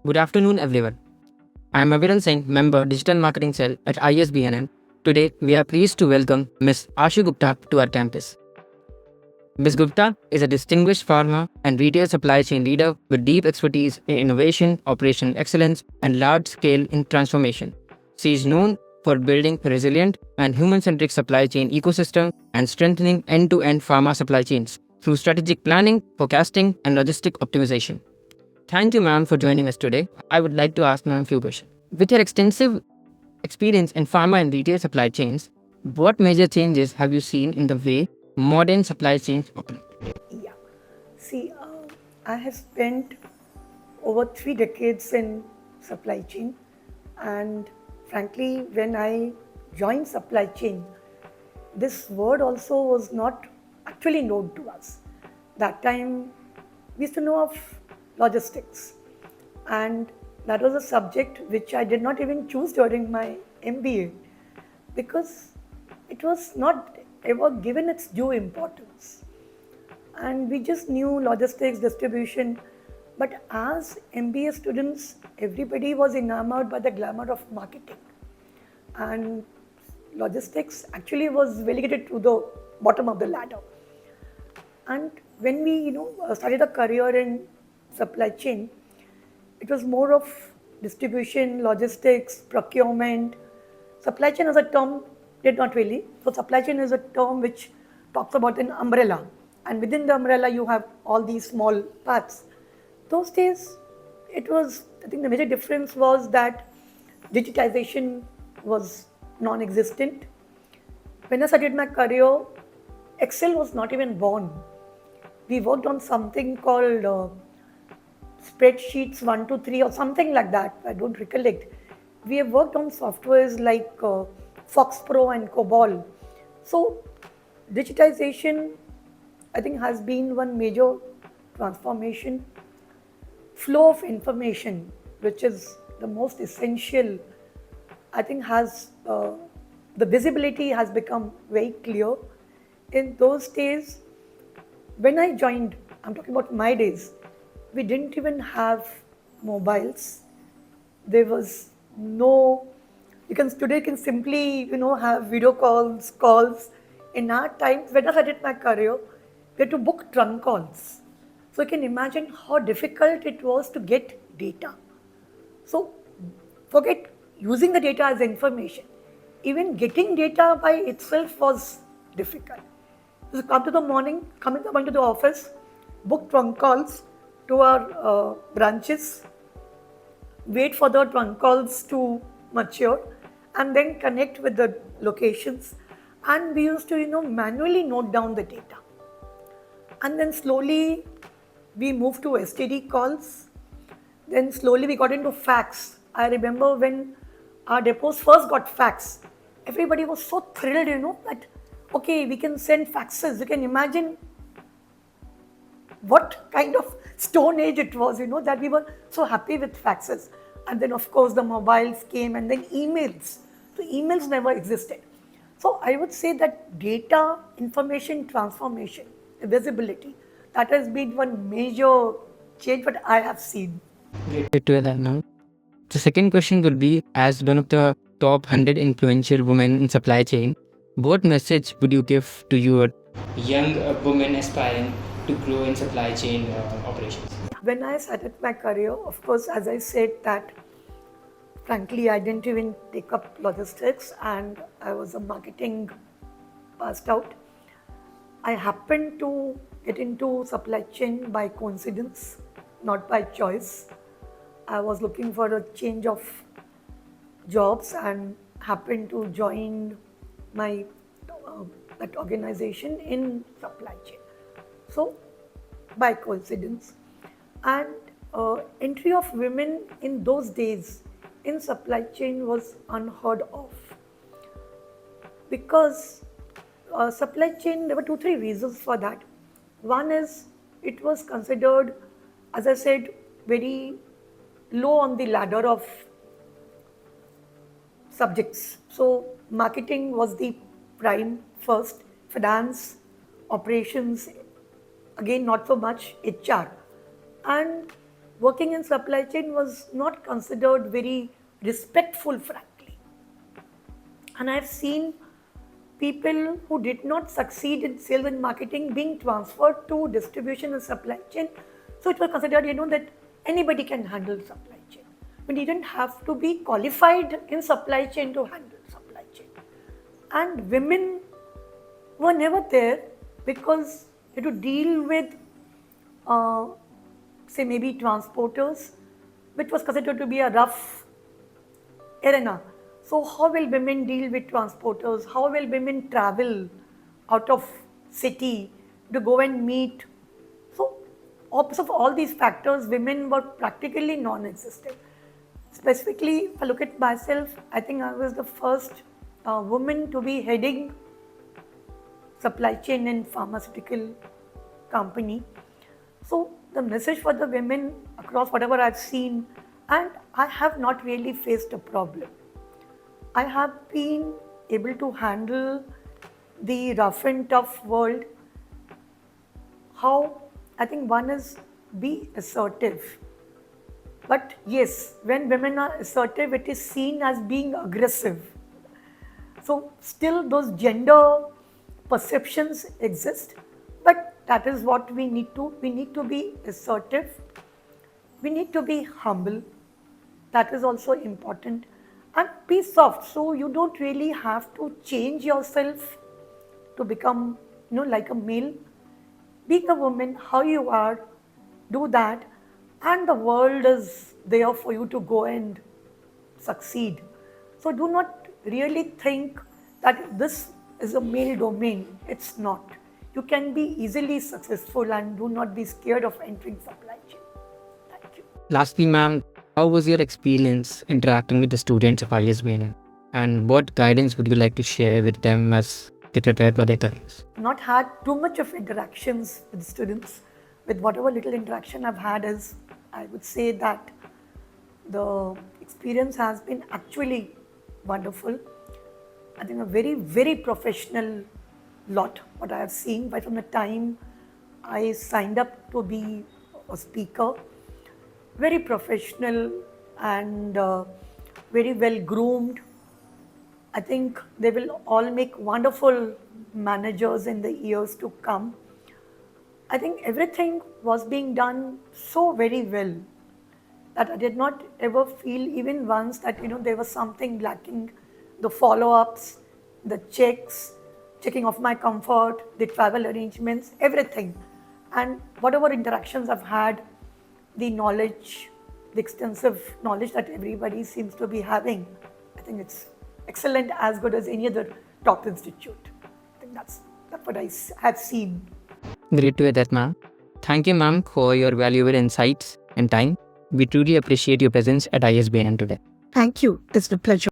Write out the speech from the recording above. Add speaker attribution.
Speaker 1: Good afternoon, everyone. I am Aviral Singh, member Digital Marketing Cell at ISB&M. Today, we are pleased to welcome Ms. Ashu Gupta to our campus. Ms. Gupta is a distinguished pharma and retail supply chain leader with deep expertise in innovation, operational excellence, and large-scale transformation. She is known for building a resilient and human-centric supply chain ecosystem and strengthening end-to-end pharma supply chains through strategic planning, forecasting, and logistic optimization. Thank you, ma'am, for joining us today. I would like to ask ma'am a few questions. With your extensive experience in pharma and retail supply chains, what major changes have you seen in the way modern supply chains operate?
Speaker 2: Yeah. See, I have spent over 3 decades in supply chain, and frankly, when I joined supply chain, this word also was not actually known to us. That time, we used to know of logistics, and that was a subject which I did not even choose during my MBA because it was not ever given its due importance. And we just knew logistics, distribution. But as MBA students, everybody was enamored by the glamour of marketing. And logistics actually was relegated to the bottom of the ladder. And when we, started a career in supply chain, it was more of distribution, logistics, procurement. Supply chain as a term did not really. So supply chain is a term which talks about an umbrella, and within the umbrella you have all these small parts. Those days, it was. I think the major difference was that digitization was non-existent. When I started my career, Excel was not even born. We worked on something called spreadsheets 1 to 3 or something like that. I don't recollect. We have worked on softwares like Fox Pro and COBOL. So digitization, I think, has been one major transformation. Flow of information, which is the most essential, I think, has the visibility has become very clear. In those days, when I joined, I'm talking about my days, we didn't even have mobiles. There was no, today you can simply, have video calls. In our times, when I started my career, we had to book trunk calls. So you can imagine how difficult it was to get data. So forget using the data as information. Even getting data by itself was difficult. So come to the morning, coming to the office, book trunk calls to our branches, wait for the trunk calls to mature, and then connect with the locations. And we used to, manually note down the data. And then slowly we moved to STD calls. Then slowly we got into fax. I remember when our depots first got fax, everybody was so thrilled, that okay, we can send faxes. You can imagine what kind of stone age it was, that we were so happy with faxes. And then of course the mobiles came, and then emails. So emails never existed. So I would say that data, information transformation, visibility, that has been one major change what I have seen.
Speaker 1: Great to hear that now. The second question will be, as one of the top 100 influential women in supply chain, what message would you give to your young women aspiring to grow in supply chain operations?
Speaker 2: When I started my career, of course, as I said that, frankly, I didn't even take up logistics, and I was a marketing passed out. I happened to get into supply chain by coincidence, not by choice. I was looking for a change of jobs and happened to join my that organization in supply chain. So, by coincidence, and entry of women in those days in supply chain was unheard of, because supply chain, there were 2-3 reasons for that. One is it was considered, as I said, very low on the ladder of subjects. So marketing was the prime first, finance, operations, again not so much, HR. And working in supply chain was not considered very respectful, frankly. And I've seen people who did not succeed in sales and marketing being transferred to distribution and supply chain. So it was considered, that anybody can handle supply chain. We didn't have to be qualified in supply chain to handle supply chain. And women were never there because you had to deal with, say, maybe transporters, which was considered to be a rough arena. So how will women deal with transporters? How will women travel out of city to go and meet? So opposite of all these factors, women were practically non-existent. Specifically, if I look at myself, I think I was the first woman to be heading supply chain in pharmaceutical company. So the message for the women across whatever I've seen, and I have not really faced a problem. I have been able to handle the rough and tough world. How? I think one is be assertive. But yes, when women are assertive, it is seen as being aggressive. So still those gender perceptions exist, but that is what we need to. We need to be assertive. We need to be humble. That is also important. And be soft. So you don't really have to change yourself to become, like a male. Being a woman, how you are, do that, and the world is there for you to go and succeed. So do not really think that this is a male domain. It's not. You can be easily successful and do not be scared of entering supply chain. Thank you.
Speaker 1: Lastly, ma'am, how was your experience interacting with the students of ISBN? And what guidance would you like to share with them as they prepare for their careers?
Speaker 2: Not had too much of interactions with students. With whatever little interaction I've had, is I would say that the experience has been actually wonderful. I think a very, very professional lot what I have seen right from the time I signed up to be a speaker. Very professional and very well groomed. I think they will all make wonderful managers in the years to come. I think everything was being done so very well that I did not ever feel even once that there was something lacking. The follow-ups, the checks, checking of my comfort, the travel arrangements, everything. And whatever interactions I've had, the knowledge, the extensive knowledge that everybody seems to be having, I think it's excellent, as good as any other top institute. I think that's what I have seen.
Speaker 1: Great to hear that, ma'am. Thank you, ma'am, for your valuable insights and time. We truly appreciate your presence at ISBN today.
Speaker 2: Thank you. It's a pleasure.